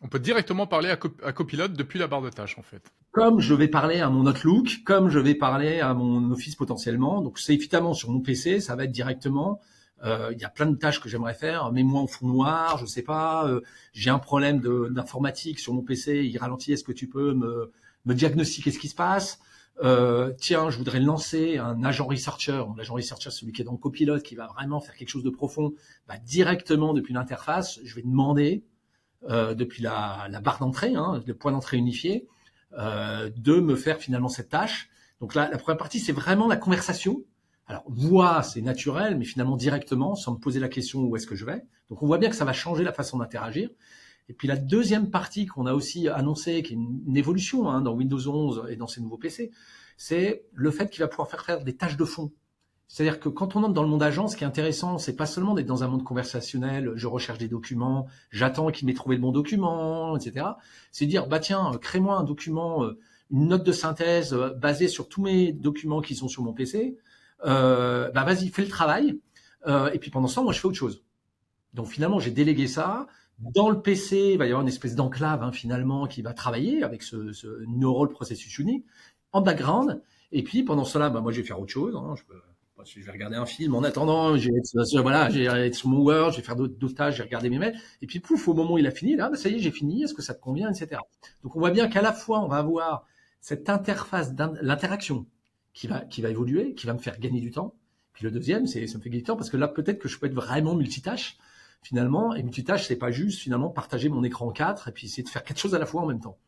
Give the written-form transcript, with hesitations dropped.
On peut directement parler à Copilot depuis la barre de tâches, en fait. Comme je vais parler à mon Outlook, comme je vais parler à mon Office potentiellement. Donc c'est évidemment sur mon PC, ça va être directement. Il y a plein de tâches que j'aimerais faire. Mets-moi en fond noir, je sais pas. J'ai un problème d'informatique sur mon PC, il ralentit. Est-ce que tu peux me diagnostiquer ce qui se passe? Tiens, je voudrais lancer un agent researcher. L'agent researcher, celui qui est dans le Copilot, qui va vraiment faire quelque chose de profond, directement depuis l'interface. Je vais demander depuis la barre d'entrée, le point d'entrée unifié, de me faire finalement cette tâche. Donc là, la première partie, c'est vraiment la conversation. Alors, voix, c'est naturel, mais finalement directement, sans me poser la question où est-ce que je vais. Donc, on voit bien que ça va changer la façon d'interagir. Et puis, la deuxième partie qu'on a aussi annoncée, qui est une évolution dans Windows 11 et dans ces nouveaux PC, c'est le fait qu'il va pouvoir faire des tâches de fond. C'est-à-dire que quand on entre dans le monde agent, ce qui est intéressant, c'est pas seulement d'être dans un monde conversationnel, je recherche des documents, j'attends qu'il m'ait trouvé le bon document, etc. C'est dire, tiens, crée-moi un document, une note de synthèse basée sur tous mes documents qui sont sur mon PC. Vas-y, fais le travail. Et puis pendant ce temps, moi, je fais autre chose. Donc finalement, j'ai délégué ça. Dans le PC, il va y avoir une espèce d'enclave finalement qui va travailler avec ce Neural Processing Unit en background. Et puis pendant cela, moi, je vais faire autre chose. Je vais regarder un film en attendant, je vais être sur mon Word, je vais faire d'autres tâches, je vais regarder mes mails. Et puis, pouf, au moment où il a fini, là, ça y est, j'ai fini, est-ce que ça te convient, etc. Donc, on voit bien qu'à la fois, on va avoir cette interface, l'interaction qui va évoluer, qui va me faire gagner du temps. Puis le deuxième, ça me fait gagner du temps parce que là, peut-être que je peux être vraiment multitâche, finalement. Et multitâche, c'est pas juste, finalement, partager mon écran en quatre et puis essayer de faire quelque chose à la fois en même temps.